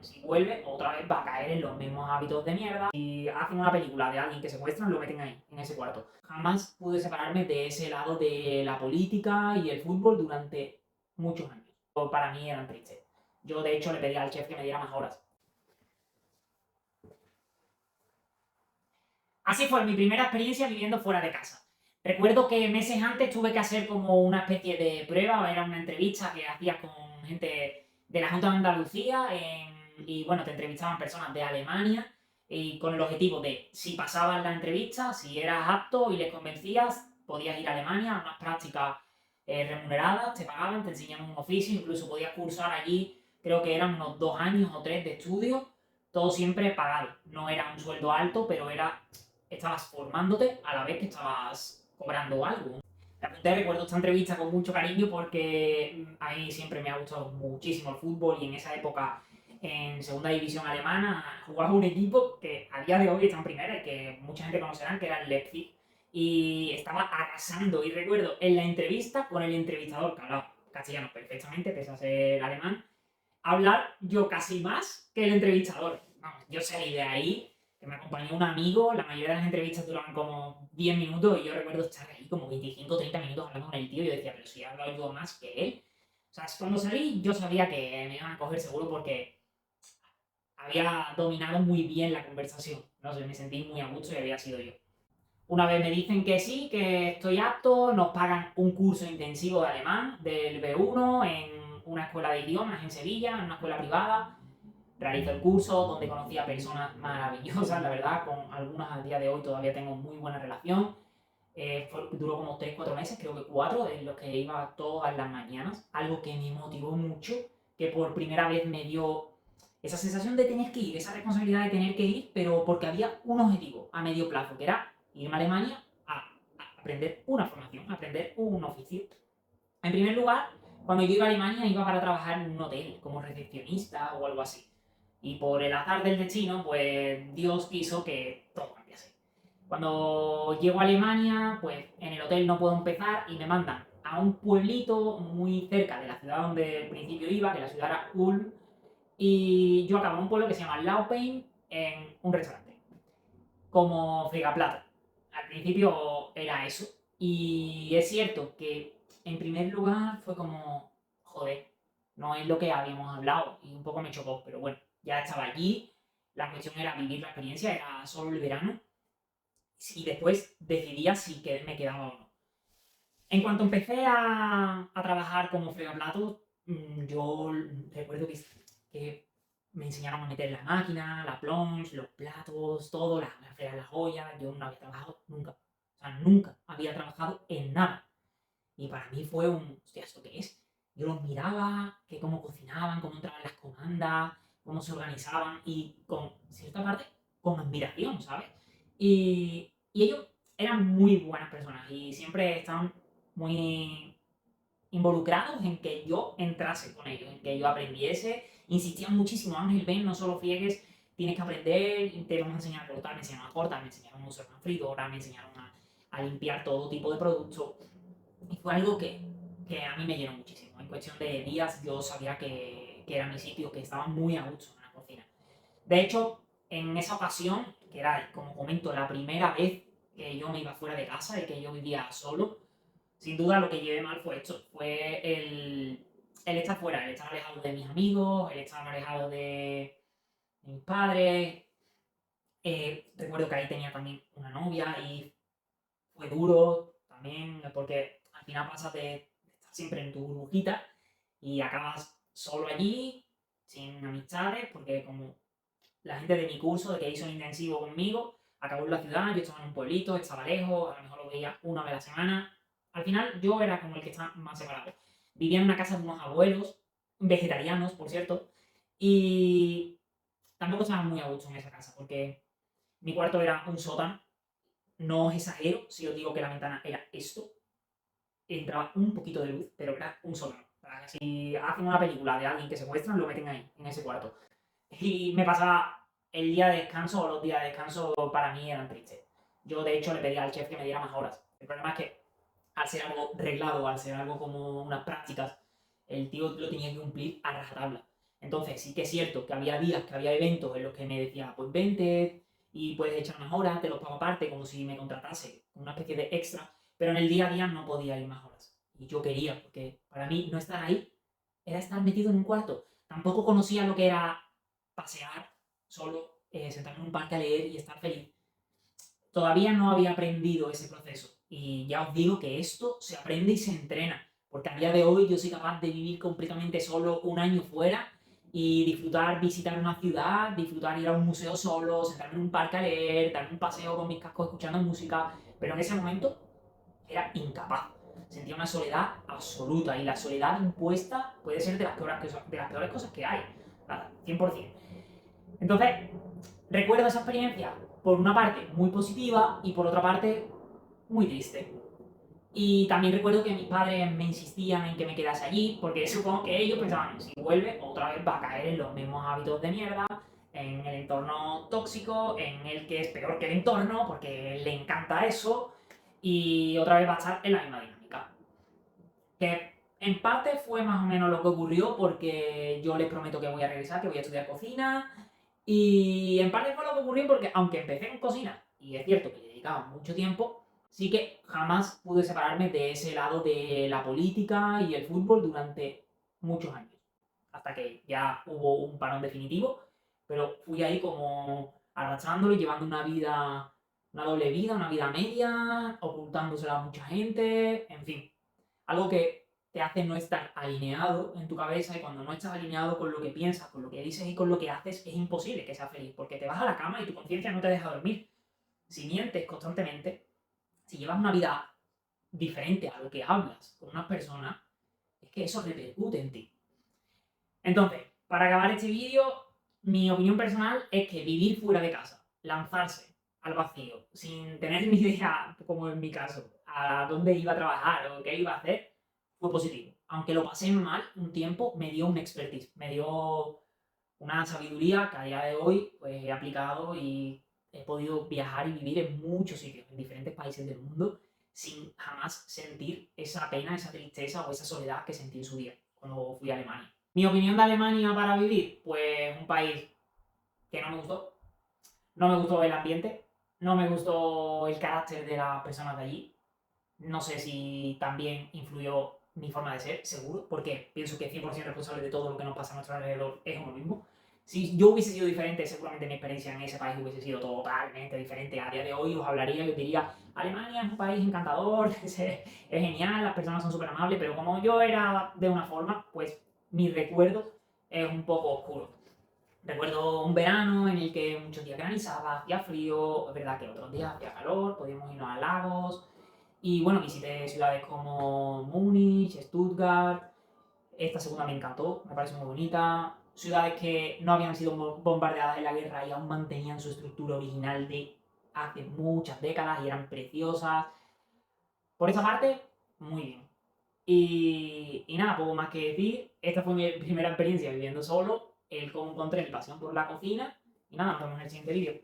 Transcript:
si vuelve, otra vez va a caer en los mismos hábitos de mierda. Si hacen una película de alguien que secuestran, lo meten ahí, en ese cuarto. Jamás pude separarme de ese lado de la política y el fútbol durante muchos años. Para mí eran tristes. Yo, de hecho, le pedí al chef que me diera más horas. Así fue mi primera experiencia viviendo fuera de casa. Recuerdo que meses antes tuve que hacer como una especie de prueba, era una entrevista que hacía con gente de la Junta de Andalucía y bueno, te entrevistaban personas de Alemania y con el objetivo de si pasabas la entrevista, si eras apto y les convencías, podías ir a Alemania a unas prácticas remuneradas, te pagaban, te enseñaban un oficio, incluso podías cursar allí, creo que eran unos 2 años o 3 de estudio, todo siempre pagado. No era un sueldo alto, pero estabas formándote a la vez que estabas cobrando algo. Realmente recuerdo esta entrevista con mucho cariño porque a mí siempre me ha gustado muchísimo el fútbol y en esa época en segunda división alemana jugaba un equipo que a día de hoy está en primera y que mucha gente conocerá, que era el Leipzig, y estaba arrasando. Y recuerdo en la entrevista con el entrevistador, que hablaba castellano perfectamente, pese a ser alemán, hablar yo casi más que el entrevistador. Vamos, yo salí de ahí, que me acompañó un amigo, la mayoría de las entrevistas duraban como 10 minutos y yo recuerdo estar ahí como 25 o 30 minutos hablando con el tío y yo decía, pero si he hablado yo más que él. O sea, cuando salí yo sabía que me iban a coger seguro porque había dominado muy bien la conversación. No sé, me sentí muy a gusto y había sido yo. Una vez me dicen que sí, que estoy apto, nos pagan un curso intensivo de alemán del B1 en una escuela de idiomas en Sevilla, en una escuela privada. Realizo el curso donde conocí a personas maravillosas, la verdad, con algunas al día de hoy todavía tengo muy buena relación. Duró como 3 4 meses, creo que 4, en los que iba todas las mañanas. Algo que me motivó mucho, que por primera vez me dio esa sensación de tener que ir, esa responsabilidad de tener que ir, pero porque había un objetivo a medio plazo, que era irme a Alemania a aprender una formación, a aprender un oficio. En primer lugar, cuando yo iba a Alemania iba para trabajar en un hotel, como recepcionista o algo así. Y por el azar del destino, pues Dios quiso que todo cambiase. Cuando llego a Alemania, pues en el hotel no puedo empezar y me mandan a un pueblito muy cerca de la ciudad donde al principio iba, que la ciudad era Ulm, y yo acabo en un pueblo que se llama Laupein en un restaurante, como fregaplata. Al principio era eso. Y es cierto que en primer lugar fue como, joder, no es lo que habíamos hablado y un poco me chocó, pero bueno, ya estaba allí, la cuestión era vivir la experiencia, era solo el verano y después decidía si me quedaba o no. En cuanto empecé a trabajar como fregaplatos, yo recuerdo que me enseñaron a meter la máquina, la planche, los platos, todo, la fregar las ollas. Yo no había trabajado nunca. O sea, nunca había trabajado en nada. Y para mí fue hostia, ¿esto qué es? Yo los miraba, que cómo cocinaban, cómo entraban las comandas, cómo se organizaban y con cierta parte, con admiración, ¿sabes? Y ellos eran muy buenas personas y siempre estaban muy involucrados en que yo entrase con ellos, en que yo aprendiese. Insistían muchísimo, Ángel, ven, no solo friegues, tienes que aprender, te vamos a enseñar a cortar, me enseñaron a cortar, me enseñaron a usar una freidora, me enseñaron a limpiar todo tipo de productos. Y fue algo que a mí me llenó muchísimo. En cuestión de días yo sabía que era mi sitio, que estaba muy a gusto en la cocina. De hecho, en esa ocasión, que era, como comento, la primera vez que yo me iba fuera de casa y que yo vivía solo, sin duda lo que llevé mal fue esto, fue el estar fuera, el estar alejado de mis amigos, el estar alejado de mis padres. Recuerdo que ahí tenía también una novia y fue duro también porque al final pasas de estar siempre en tu burbujita y acabas solo allí, sin amistades, porque como la gente de mi curso, de que hizo un intensivo conmigo, acabó en la ciudad, yo estaba en un pueblito, estaba lejos, a lo mejor lo veía una vez a la semana. Al final yo era como el que estaba más separado. Vivía en una casa de unos abuelos, vegetarianos, por cierto, y tampoco estaba muy a gusto en esa casa, porque mi cuarto era un sótano, no os exagero si os digo que la ventana era esto, entraba un poquito de luz, pero era un sótano. Si hacen una película de alguien que secuestran, lo meten ahí, en ese cuarto. Y me pasaba el día de descanso o los días de descanso para mí eran tristes. Yo de hecho le pedía al chef que me diera más horas. El problema es que al ser algo reglado, al ser algo como unas prácticas, el tío lo tenía que cumplir a rajatabla. Entonces sí que es cierto que había días, que había eventos en los que me decía, pues vente y puedes echar unas horas, te los pago aparte, como si me contratase, una especie de extra, pero en el día a día no podía ir más horas. Y yo quería, porque para mí no estar ahí era estar metido en un cuarto. Tampoco conocía lo que era pasear solo, sentarme en un parque a leer y estar feliz. Todavía no había aprendido ese proceso. Y ya os digo que esto se aprende y se entrena. Porque a día de hoy yo soy capaz de vivir completamente solo un año fuera y disfrutar visitar una ciudad, disfrutar ir a un museo solo, sentarme en un parque a leer, darme un paseo con mis cascos escuchando música. Pero en ese momento era incapaz. Sentía una soledad absoluta y la soledad impuesta puede ser de las peores cosas que hay. 100%. Entonces, recuerdo esa experiencia por una parte muy positiva y por otra parte muy triste. Y también recuerdo que mis padres me insistían en que me quedase allí, porque supongo que ellos pensaban, si vuelve, otra vez va a caer en los mismos hábitos de mierda, en el entorno tóxico, en el que es peor que el entorno, porque le encanta eso, y otra vez va a estar en la misma dinámica. Que en parte fue más o menos lo que ocurrió, porque yo les prometo que voy a regresar, que voy a estudiar cocina, y en parte fue lo que ocurrió porque, aunque empecé en cocina, y es cierto que le dedicaba mucho tiempo, sí que jamás pude separarme de ese lado de la política y el fútbol durante muchos años. Hasta que ya hubo un parón definitivo, pero fui ahí como arrastrándolo y llevando una vida, una doble vida, una vida media, ocultándosela a mucha gente, en fin. Algo que te hace no estar alineado en tu cabeza, y cuando no estás alineado con lo que piensas, con lo que dices y con lo que haces, es imposible que seas feliz, porque te vas a la cama y tu conciencia no te deja dormir. Si mientes constantemente, si llevas una vida diferente a lo que hablas con unas personas, es que eso repercute en ti. Entonces, para acabar este vídeo, mi opinión personal es que vivir fuera de casa, lanzarse al vacío, sin tener ni idea, como en mi caso, a dónde iba a trabajar o qué iba a hacer, fue positivo. Aunque lo pasé mal un tiempo, me dio un expertise, me dio una sabiduría que a día de hoy pues, he aplicado y he podido viajar y vivir en muchos sitios, en diferentes países del mundo, sin jamás sentir esa pena, esa tristeza o esa soledad que sentí en su día, cuando fui a Alemania. Mi opinión de Alemania para vivir, pues un país que no me gustó. No me gustó el ambiente, no me gustó el carácter de las personas de allí. No sé si también influyó mi forma de ser, seguro, porque pienso que 100% responsable de todo lo que nos pasa a nuestro alrededor es uno mismo. Si yo hubiese sido diferente, seguramente mi experiencia en ese país hubiese sido totalmente diferente. A día de hoy os hablaría y os diría, Alemania es un país encantador, es genial, las personas son súper amables, pero como yo era de una forma, pues mi recuerdo es un poco oscuro. Recuerdo un verano en el que muchos días granizaba, hacía frío, es verdad que otros días hacía calor, podíamos irnos a lagos. Y bueno, visité ciudades como Múnich, Stuttgart. Esta segunda me encantó, me parece muy bonita. Ciudades que no habían sido bombardeadas en la guerra y aún mantenían su estructura original de hace muchas décadas y eran preciosas. Por esa parte, muy bien. Y nada, poco más que decir. Esta fue mi primera experiencia viviendo solo, el cómo encontré mi pasión por la cocina. Y nada, nos vemos en el siguiente vídeo.